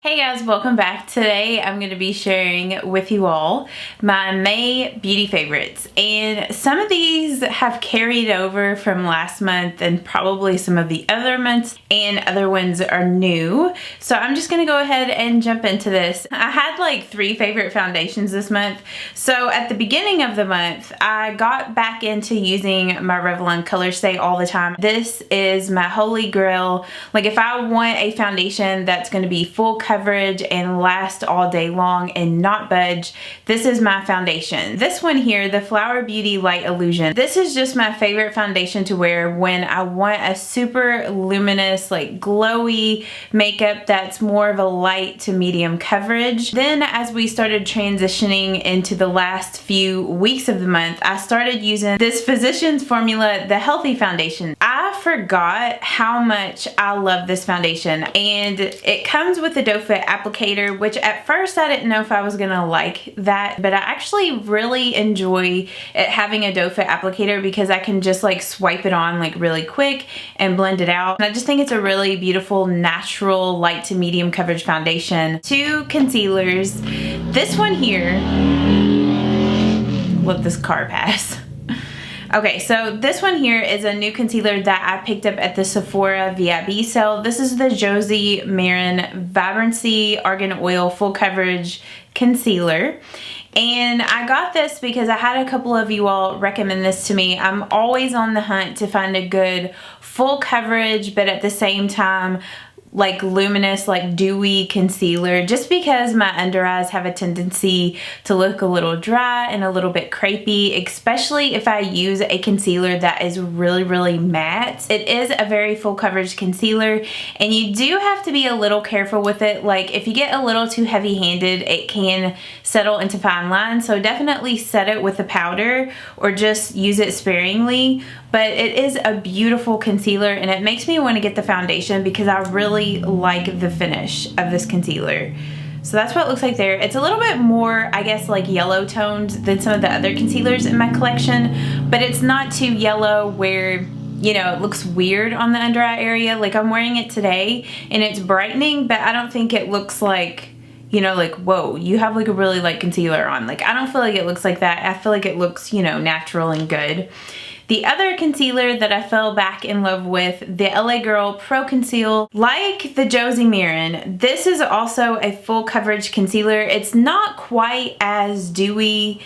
Hey guys, welcome back. Today I'm going to be sharing with you all my May beauty favorites, and some of these have carried over from last month and probably some of the other months, and other ones are new. So I'm just going to go ahead and jump into this. I had like 3 favorite foundations this month. So at the beginning of the month I got back into using my Revlon Color Stay all the time. This is my holy grail. Like if I want a foundation that's going to be full coverage and last all day long and not budge, this is my foundation. This one here, the Flower Beauty Light Illusion. This is just my favorite foundation to wear when I want a super luminous, like glowy makeup that's more of a light to medium coverage. Then as we started transitioning into the last few weeks of the month, I started using this Physicians Formula, the Healthy Foundation. I forgot how much I love this foundation, and it comes with a doe foot applicator, which at first I didn't know if I was gonna like that, but I actually really enjoy it having a doe foot applicator because I can just like swipe it on like really quick and blend it out. And I just think it's a really beautiful, natural, light to medium coverage foundation. 2 concealers. This one here, let this car pass. Okay, so this one here is a new concealer that I picked up at the Sephora VIP sale. This is the Josie Maran Vibrancy Argan Oil Full Coverage Concealer. And I got this because I had a couple of you all recommend this to me. I'm always on the hunt to find a good full coverage, but at the same time, like luminous, like dewy concealer, just because my under eyes have a tendency to look a little dry and a little bit crepey, especially if I use a concealer that is really matte. It is a very full coverage concealer, and you do have to be a little careful with it. Like if you get a little too heavy handed, it can settle into fine lines, so definitely set it with a powder or just use it sparingly. But it is a beautiful concealer, and it makes me want to get the foundation because I really like the finish of this concealer. So that's what it looks like there. It's a little bit more, I guess, like yellow toned than some of the other concealers in my collection, but it's not too yellow where, you know, it looks weird on the under eye area. Like I'm wearing it today and it's brightening, but I don't think it looks like, you know, like, whoa, you have like a really light concealer on. Like I don't feel like it looks like that. I feel like it looks, you know, natural and good. The other concealer that I fell back in love with, the LA Girl Pro Conceal. Like the Josie Maran, this is also a full coverage concealer. It's not quite as dewy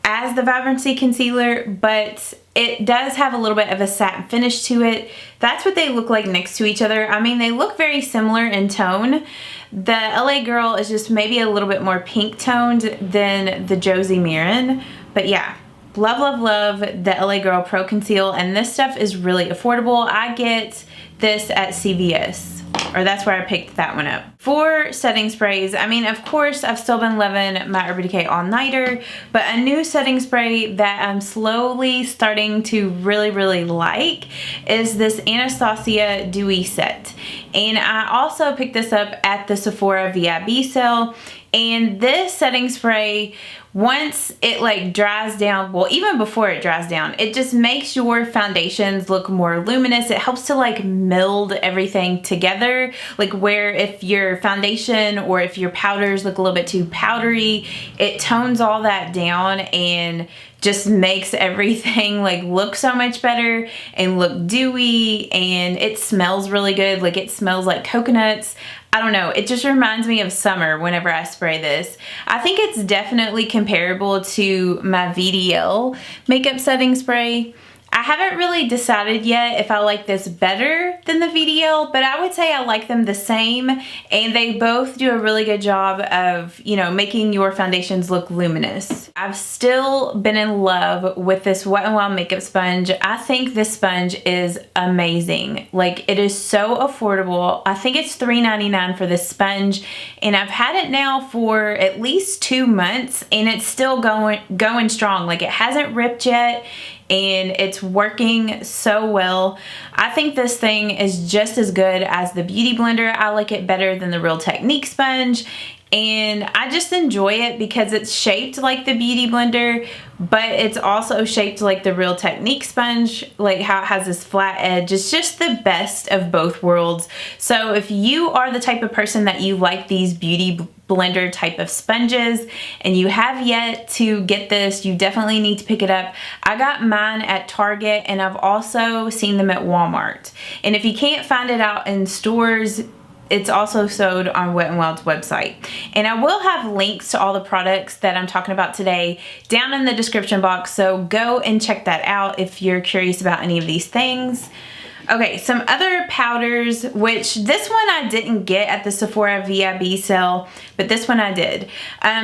as the Vibrancy concealer, but it does have a little bit of a satin finish to it. That's what they look like next to each other. I mean, they look very similar in tone. The LA Girl is just maybe a little bit more pink toned than the Josie Maran, but yeah. Love the LA Girl Pro Conceal, and this stuff is really affordable. I get this at CVS, or that's where I picked that one up. For setting sprays, I mean, of course, I've still been loving my Urban Decay All Nighter, but a new setting spray that I'm slowly starting to really like is this Anastasia Dewy Set. And I also picked this up at the Sephora VIP sale, and this setting spray, once it like dries down, well, even before it dries down, it just makes your foundations look more luminous. It helps to like meld everything together. Like where if your foundation or if your powders look a little bit too powdery, it tones all that down and just makes everything like look so much better and look dewy, and it smells really good. Like it smells like coconuts. I don't know, it just reminds me of summer whenever I spray this. I think it's definitely comparable to my VDL makeup setting spray. I haven't really decided yet if I like this better than the VDL, but I would say I like them the same, and they both do a really good job of, you know, making your foundations look luminous. I've still been in love with this Wet n Wild makeup sponge. I think this sponge is amazing. Like it is so affordable. I think it's $3.99 for this sponge, and I've had it now for at least 2 months, and it's still going strong. Like it hasn't ripped yet. and it's working so well. I think this thing is just as good as the Beauty Blender. I like it better than the Real Technique sponge. And I just enjoy it because it's shaped like the Beauty Blender, but it's also shaped like the Real Technique sponge, like how it has this flat edge. It's just the best of both worlds. So if you are the type of person that you like these Beauty Blender type of sponges and you have yet to get this, you definitely need to pick it up. I got mine at Target, and I've also seen them at Walmart. And if you can't find it out in stores, it's also sold on Wet n Wild's website. And I will have links to all the products that I'm talking about today down in the description box, so go and check that out if you're curious about any of these things. Okay, some other powders, which this one I didn't get at the Sephora VIB sale, but this one I did.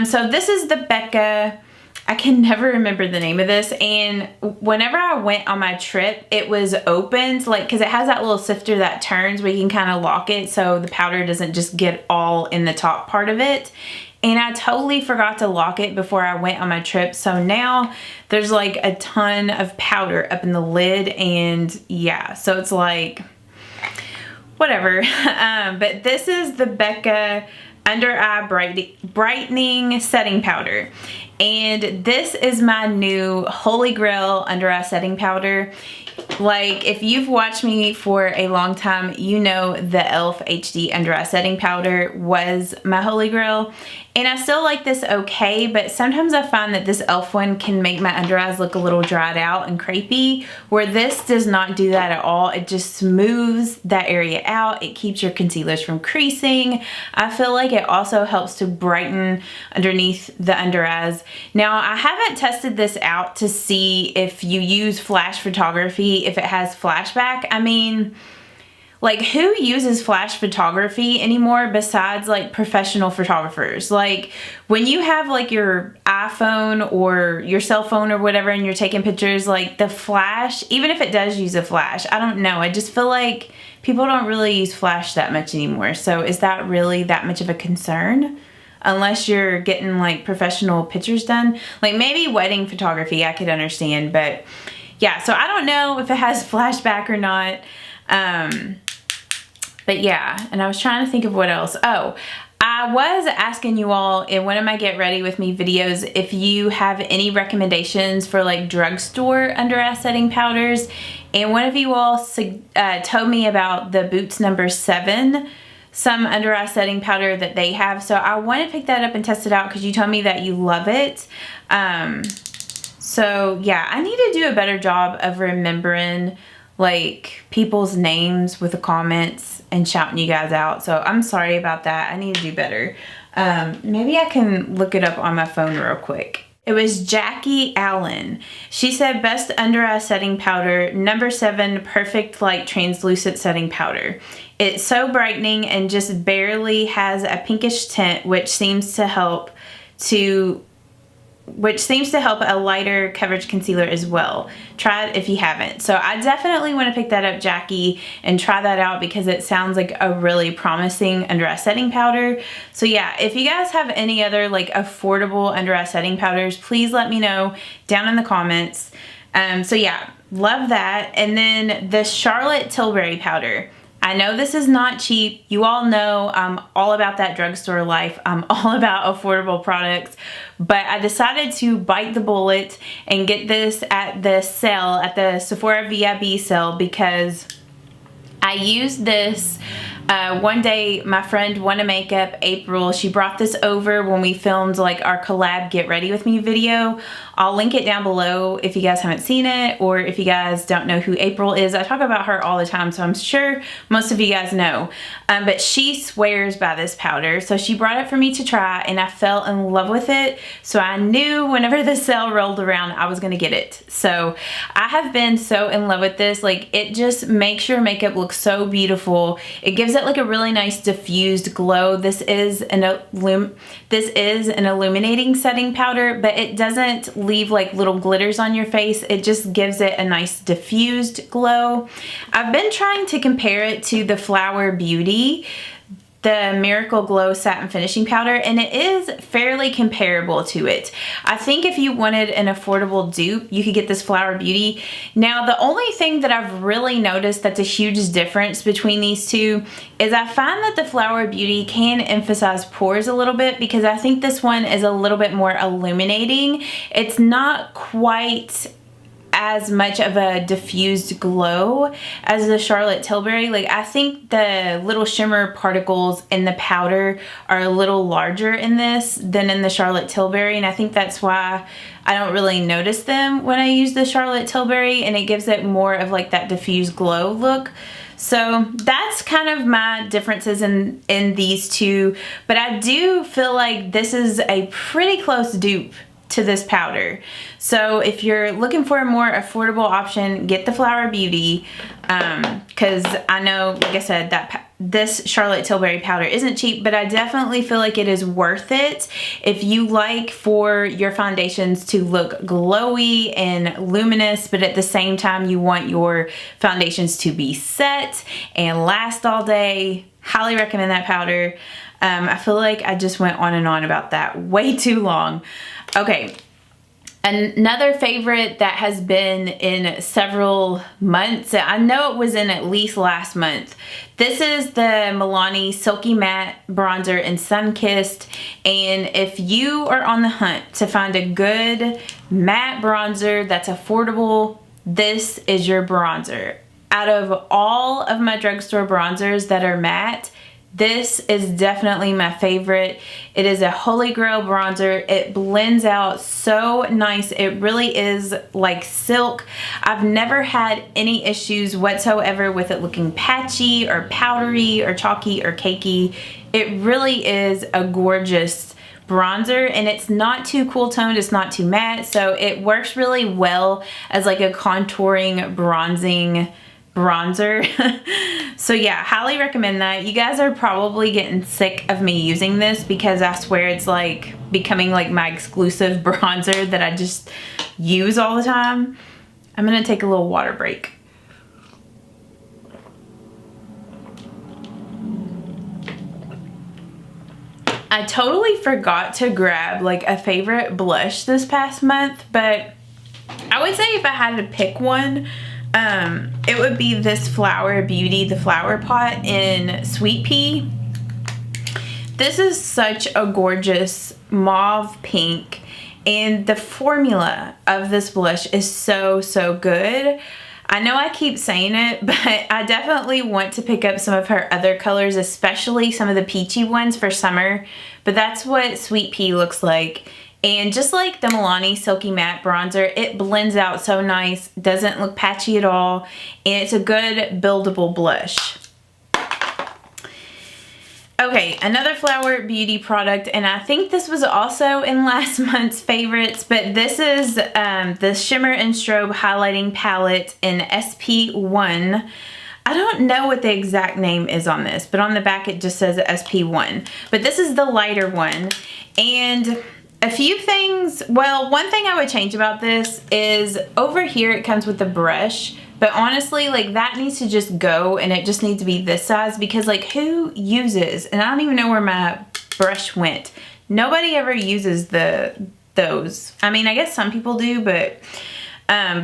So this is the Becca, I can never remember the name of this, and whenever I went on my trip, it was opened, like, because it has that little sifter that turns where you can kind of lock it so the powder doesn't just get all in the top part of it. And I totally forgot to lock it before I went on my trip, so now there's like a ton of powder up in the lid, and yeah, so it's like, whatever. But this is the Becca Under Eye Brightening Setting Powder. And this is my new Holy Grail under eye setting powder. Like, if you've watched me for a long time, you know the e.l.f. HD under eye setting powder was my Holy Grail. And I still like this okay, but sometimes I find that this e.l.f. one can make my under eyes look a little dried out and crepey, where this does not do that at all. It just smooths that area out. It keeps your concealers from creasing. I feel like it also helps to brighten underneath the under eyes. Now, I haven't tested this out to see if you use flash photography, if it has flashback. I mean, like, who uses flash photography anymore besides like professional photographers? Like, when you have like your iPhone or your cell phone or whatever and you're taking pictures, like the flash, even if it does use a flash, I don't know, I just feel like people don't really use flash that much anymore. So is that really that much of a concern? Unless you're getting like professional pictures done. Like, maybe wedding photography I could understand, but yeah, so I don't know if it has flashback or not. But yeah, and I was trying to think of what else. Oh, I was asking you all in one of my Get Ready With Me videos if you have any recommendations for like drugstore under eye setting powders. And one of you all told me about the Boots No. 7 some under eye setting powder that they have. So I want to pick that up and test it out because you told me that you love it. So yeah, I need to do a better job of remembering like people's names with the comments and shouting you guys out. So I'm sorry about that. I need to do better. Maybe I can look it up on my phone real quick. It was Jackie Allen. She said best under eye setting powder, No. 7 Perfect Light Translucent Setting Powder. It's so brightening and just barely has a pinkish tint, which seems to help a lighter coverage concealer as well. Try it if you haven't. So I definitely want to pick that up, Jackie, and try that out because it sounds like a really promising under eye setting powder. So yeah, if you guys have any other like affordable under eye setting powders, please let me know down in the comments. So yeah, love that. And then the Charlotte Tilbury powder. I know this is not cheap. You all know I'm all about that drugstore life. I'm all about affordable products. But I decided to bite the bullet and get this at the sale, at the Sephora VIB sale, because I used this one day. My friend Wanna Makeup, April, she brought this over when we filmed like our collab Get Ready With Me video. I'll link it down below if you guys haven't seen it, or if you guys don't know who April is. I talk about her all the time, so I'm sure most of you guys know. But she swears by this powder, so she brought it for me to try, and I fell in love with it. So I knew whenever the sale rolled around, I was gonna get it. So I have been so in love with this. Like, it just makes your makeup look so beautiful. It gives it like a really nice diffused glow. This is an illuminating setting powder, but it doesn't leave like little glitters on your face. It just gives it a nice diffused glow. I've been trying to compare it to the Flower Beauty, the Miracle Glow Satin Finishing Powder, and it is fairly comparable to it. I think if you wanted an affordable dupe, you could get this Flower Beauty. Now, the only thing that I've really noticed that's a huge difference between these two is I find that the Flower Beauty can emphasize pores a little bit, because I think this one is a little bit more illuminating. It's not quite as much of a diffused glow as the Charlotte Tilbury. Like, I think the little shimmer particles in the powder are a little larger in this than in the Charlotte Tilbury, and I think that's why I don't really notice them when I use the Charlotte Tilbury, and it gives it more of like that diffused glow look. So that's kind of my differences in these two, but I do feel like this is a pretty close dupe to this powder. So if you're looking for a more affordable option, get the Flower Beauty, because I know, like I said, that this Charlotte Tilbury powder isn't cheap, but I definitely feel like it is worth it if you like for your foundations to look glowy and luminous, but at the same time you want your foundations to be set and last all day. Highly recommend that powder. I feel like I just went on and on about that way too long. Okay, another favorite that has been in several months, I know it was in at least last month. This is the Milani Silky Matte Bronzer in Sunkissed, and if you are on the hunt to find a good matte bronzer that's affordable, this is your bronzer. Out of all of my drugstore bronzers that are matte, this is definitely my favorite. It is a holy grail bronzer. It blends out so nice. It really is like silk. I've never had any issues whatsoever with it looking patchy or powdery or chalky or cakey. It really is a gorgeous bronzer, and it's not too cool toned, it's not too matte, so it works really well as like a contouring bronzing bronzer. So yeah, highly recommend that. You guys are probably getting sick of me using this, because I swear it's like becoming like my exclusive bronzer that I just use all the time. I'm gonna take a little water break. I totally forgot to grab like a favorite blush this past month, but I would say if I had to pick one, it would be this Flower Beauty, the Flower Pot in Sweet Pea. This is such a gorgeous mauve pink, and the formula of this blush is so good. I know I keep saying it, but I definitely want to pick up some of her other colors, especially some of the peachy ones for summer, but that's what Sweet Pea looks like. And just like the Milani Silky Matte Bronzer, it blends out so nice, doesn't look patchy at all, and it's a good buildable blush. Okay, another Flower Beauty product, and I think this was also in last month's favorites, but this is the Shimmer and Strobe Highlighting Palette in SP1. I don't know what the exact name is on this, but on the back it just says SP1. But this is the lighter one, and a few things, well, one thing I would change about this is over here it comes with the brush, but honestly, like that needs to just go, and it just needs to be this size, because like who uses, and I don't even know where my brush went. Nobody ever uses those. I mean, I guess some people do, but I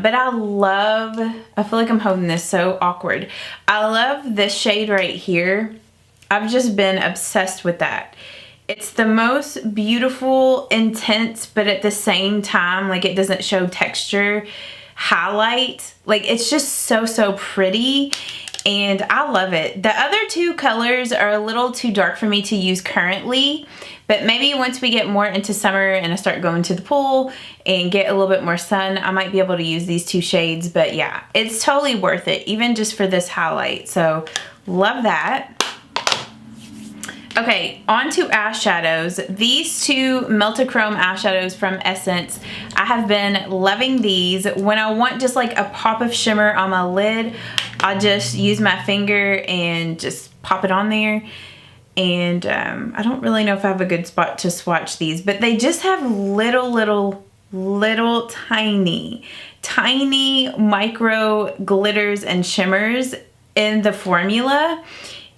feel like I'm holding this so awkward. I love this shade right here. I've just been obsessed with that. It's the most beautiful, intense, but at the same time, like it doesn't show texture highlight. Like it's just so pretty, and I love it. The other two colors are a little too dark for me to use currently, but maybe once we get more into summer and I start going to the pool and get a little bit more sun, I might be able to use these two shades. But yeah, it's totally worth it, even just for this highlight. So love that. Okay, on to eyeshadows. These two Meltachrome eyeshadows from Essence, I have been loving these. When I want just like a pop of shimmer on my lid, I just use my finger and just pop it on there. And I don't really know if I have a good spot to swatch these, but they just have little tiny micro glitters and shimmers in the formula,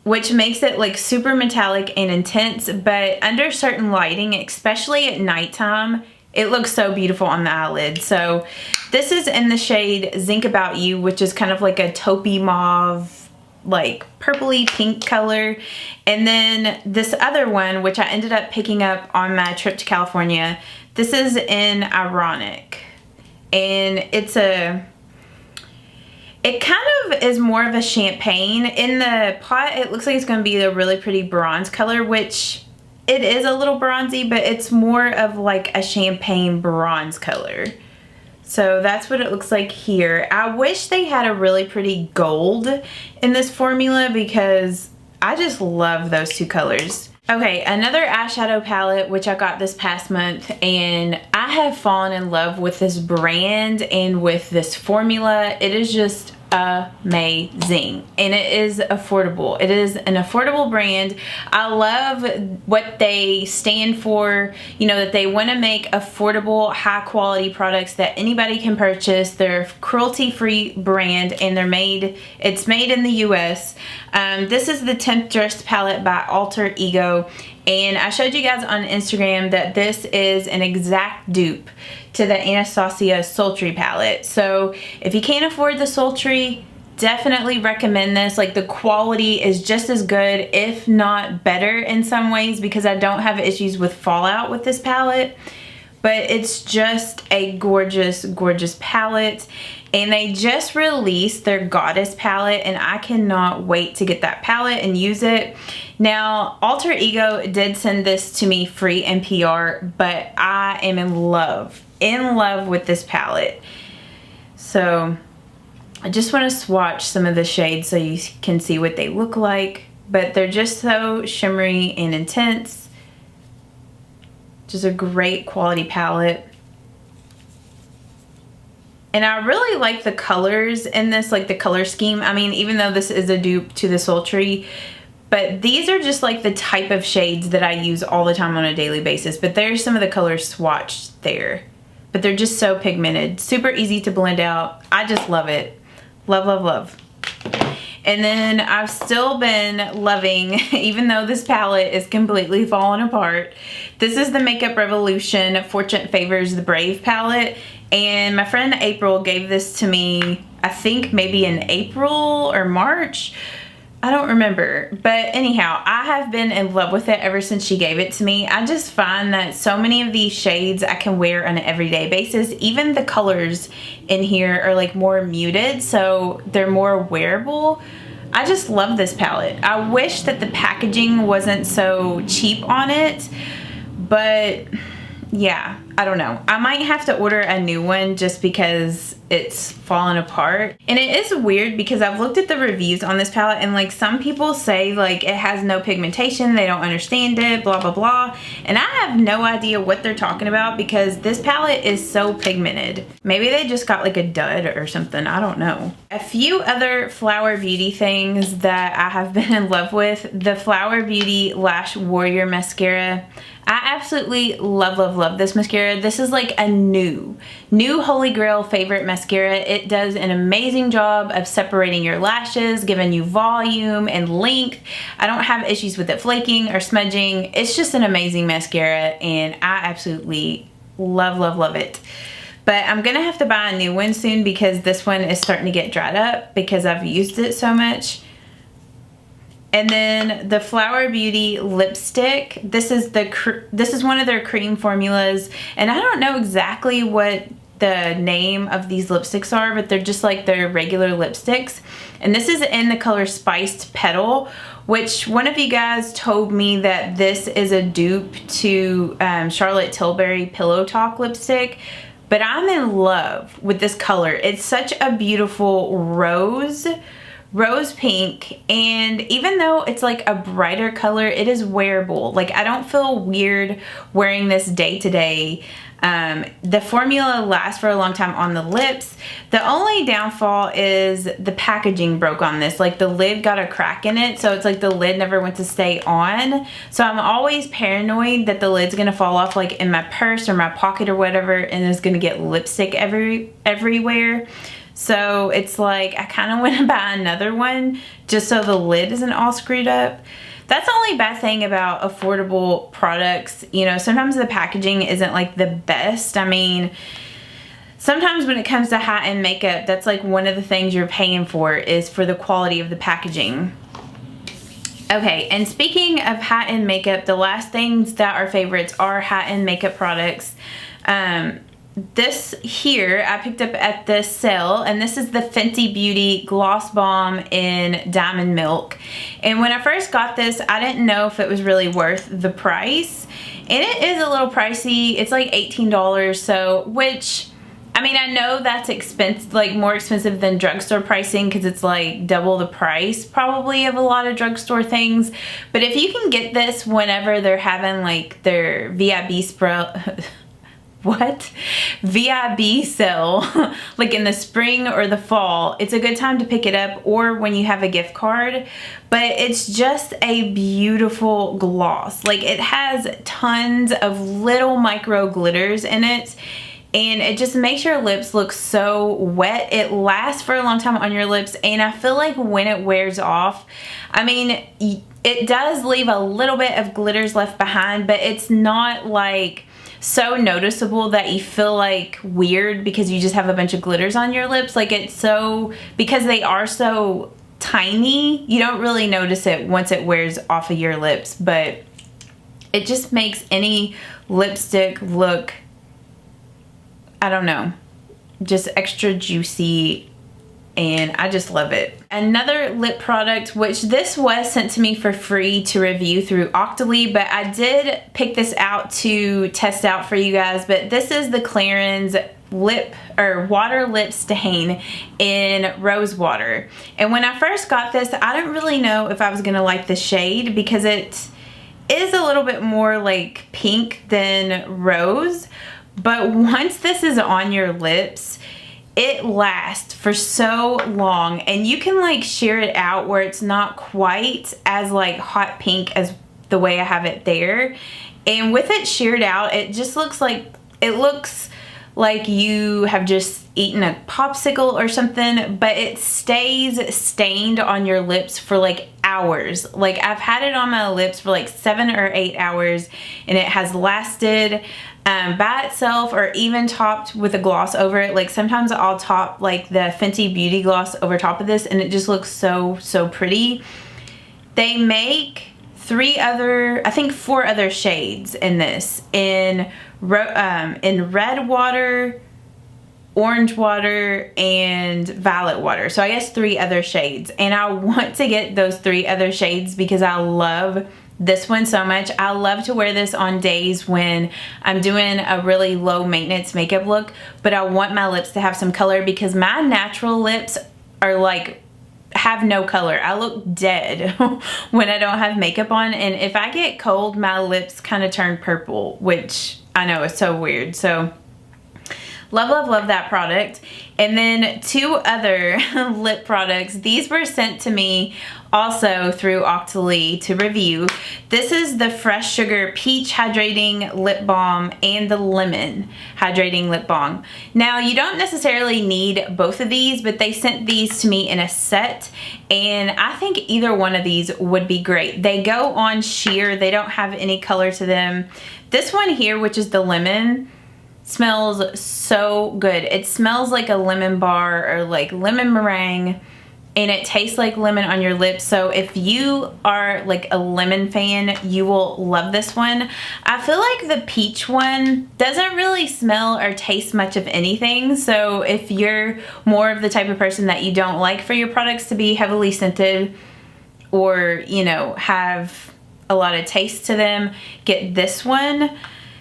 which makes it like super metallic and intense, but under certain lighting, especially at nighttime, it looks so beautiful on the eyelid. So this is in the shade Zinc About You, which is kind of like a taupey mauve, like purpley pink color. And then this other one, which I ended up picking up on my trip to California, this is in Ironic. And it kind of is more of a champagne. In the pot, it looks like it's going to be a really pretty bronze color, which it is a little bronzy, but it's more of like a champagne bronze color. So that's what it looks like here. I wish they had a really pretty gold in this formula because I just love those two colors. Okay, another eyeshadow palette, which I got this past month, and I have fallen in love with this brand and with this formula. It is just amazing, and it is affordable. It is an affordable brand. I love what they stand for, you know, that they want to make affordable, high quality products that anybody can purchase. They're a cruelty-free brand, and it's made in the US. This is the Temptress palette by Alter Ego, and I showed you guys on Instagram that this is an exact dupe to the Anastasia Sultry palette. So if you can't afford the Sultry, definitely recommend this. Like, the quality is just as good, if not better in some ways, because I don't have issues with fallout with this palette. But it's just a gorgeous, gorgeous palette. And they just released their Goddess palette, and I cannot wait to get that palette and use it. Now, Alter Ego did send this to me free NPR, but I am in love with this palette. So I just want to swatch some of the shades so you can see what they look like. But they're just so shimmery and intense. Just a great quality palette. And I really like the colors in this, like the color scheme. I mean, even though this is a dupe to the Sultry, but these are just like the type of shades that I use all the time on a daily basis. But there's some of the colors swatched there. But they're just so pigmented. Super easy to blend out. I just love it. Love, love, love. And then I've still been loving, even though this palette is completely falling apart, this is the Makeup Revolution Fortune Favors the Brave palette. And my friend April gave this to me, I think maybe in April or March. I don't remember. But anyhow, I have been in love with it ever since she gave it to me. I just find that so many of these shades I can wear on an everyday basis. Even the colors in here are like more muted, so they're more wearable. I just love this palette. I wish that the packaging wasn't so cheap on it, but yeah, I don't know. I might have to order a new one just because it's fallen apart. And it is weird because I've looked at the reviews on this palette, and like some people say like it has no pigmentation, they don't understand it, blah blah blah, and I have no idea what they're talking about because this palette is so pigmented. Maybe they just got like a dud or something, I don't know. A few other Flower Beauty things that I have been in love with. The Flower Beauty Lash Warrior mascara. I absolutely love, love, love this mascara. This is like a new holy grail favorite mascara. It does an amazing job of separating your lashes, giving you volume and length. I don't have issues with it flaking or smudging. It's just an amazing mascara, and I absolutely love, love, love it. But I'm gonna have to buy a new one soon because this one is starting to get dried up because I've used it so much. And then the Flower Beauty lipstick. This is one of their cream formulas, and I don't know exactly what the name of these lipsticks are, but they're just like their regular lipsticks. And this is in the color Spiced Petal, which one of you guys told me that this is a dupe to Charlotte Tilbury Pillow Talk lipstick. But I'm in love with this color. It's such a beautiful rose pink, and even though it's like a brighter color, it is wearable. Like, I don't feel weird wearing this day to day. The formula lasts for a long time on the lips. The only downfall is the packaging broke on this. Like, the lid got a crack in it, so it's like the lid never went to stay on. So I'm always paranoid that the lid's gonna fall off like in my purse or my pocket or whatever, and there's gonna get lipstick everywhere. So it's like I kind of want to buy another one just so the lid isn't all screwed up. That's the only bad thing about affordable products. You know, sometimes the packaging isn't like the best. I mean, sometimes when it comes to high-end makeup, that's like one of the things you're paying for, is for the quality of the packaging. Okay, and speaking of high-end makeup, the last things that are favorites are high-end makeup products. This here I picked up at this sale, and this is the Fenty Beauty Gloss Balm in Diamond Milk. And when I first got this, I didn't know if it was really worth the price. And it is a little pricey. It's like $18, so, which, I mean, I know that's expensive, like more expensive than drugstore pricing, because it's like double the price probably of a lot of drugstore things. But if you can get this whenever they're having like their VIB VIB sale, like in the spring or the fall, it's a good time to pick it up, or when you have a gift card. But it's just a beautiful gloss. Like, it has tons of little micro glitters in it, and it just makes your lips look so wet. It lasts for a long time on your lips, and I feel like when it wears off, I mean, it does leave a little bit of glitters left behind, but it's not like so noticeable that you feel like weird because you just have a bunch of glitters on your lips. Like, it's so, because they are so tiny, you don't really notice it once it wears off of your lips, but it just makes any lipstick look, I don't know, just extra juicy, and I just love it. Another lip product, which this was sent to me for free to review through Octoly, but I did pick this out to test out for you guys. But this is the Clarins Water Lip Stain in Rose Water. And when I first got this, I didn't really know if I was gonna like the shade, because it is a little bit more like pink than rose. But once this is on your lips, it lasts for so long, and you can like sheer it out where it's not quite as like hot pink as the way I have it there. And with it sheared out, it just looks like, it looks like you have just eaten a popsicle or something, but it stays stained on your lips for like hours. Like, I've had it on my lips for like 7 or 8 hours, and it has lasted by itself, or even topped with a gloss over it. Like, sometimes I'll top like the Fenty Beauty gloss over top of this, and it just looks so pretty. They make 4 other shades in this, in red water, orange water, and violet water. So I guess 3 other shades, and I want to get those 3 other shades because I love this one so much. I love to wear this on days when I'm doing a really low maintenance makeup look, but I want my lips to have some color, because my natural lips are like, have no color. I look dead when I don't have makeup on, and if I get cold, my lips kind of turn purple, which I know is so weird. So love that product. And then 2 other lip products. These were sent to me also through Octoly to review. This is the Fresh Sugar Peach Hydrating Lip Balm and the Lemon Hydrating Lip Balm. Now, you don't necessarily need both of these, but they sent these to me in a set, and I think either one of these would be great. They go on sheer. They don't have any color to them. This one here, which is the lemon, smells so good. It smells like a lemon bar or like lemon meringue, and it tastes like lemon on your lips. So if you are like a lemon fan, you will love this one. I feel like the peach one doesn't really smell or taste much of anything. So if you're more of the type of person that you don't like for your products to be heavily scented, or, you know, have a lot of taste to them, get this one.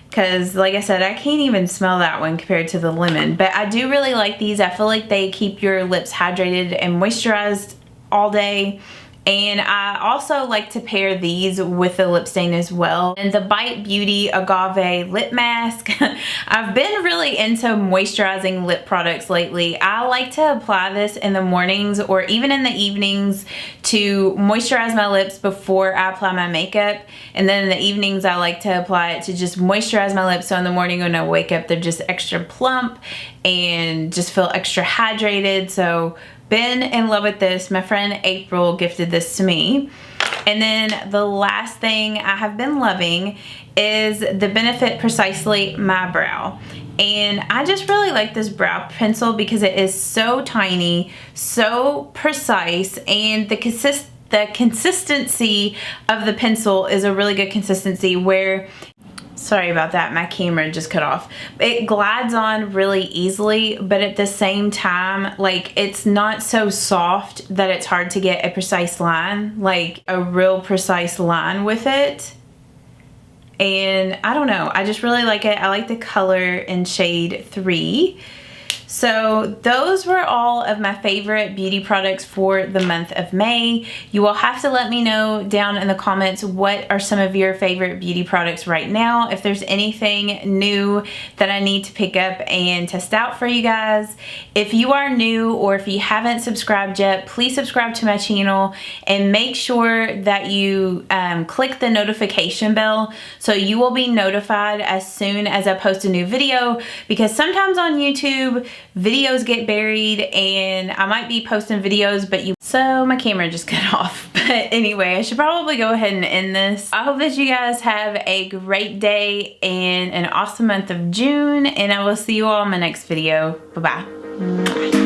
Because like I said, I can't even smell that one compared to the lemon. But I do really like these. I feel like they keep your lips hydrated and moisturized all day. And I also like to pair these with the lip stain as well. And the Bite Beauty Agave Lip Mask. I've been really into moisturizing lip products lately. I like to apply this in the mornings or even in the evenings to moisturize my lips before I apply my makeup. And then in the evenings, I like to apply it to just moisturize my lips, so in the morning when I wake up, they're just extra plump and just feel extra hydrated. So been in love with this. My friend April gifted this to me. And then the last thing I have been loving is the Benefit Precisely My Brow. And I just really like this brow pencil because it is so tiny, so precise, and the consistency of the pencil is a really good consistency where, sorry about that, my camera just cut off. It glides on really easily, but at the same time, like, it's not so soft that it's hard to get a precise line, like a real precise line with it. And I don't know, I just really like it. I like the color in shade 3. So those were all of my favorite beauty products for the month of May. You will have to let me know down in the comments what are some of your favorite beauty products right now. If there's anything new that I need to pick up and test out for you guys. If you are new or if you haven't subscribed yet, please subscribe to my channel and make sure that you click the notification bell so you will be notified as soon as I post a new video, because sometimes on YouTube, videos get buried and I might be posting videos, but so my camera just cut off. But anyway, I should probably go ahead and end this. I hope that you guys have a great day and an awesome month of June, and I will see you all in my next video. Bye-bye.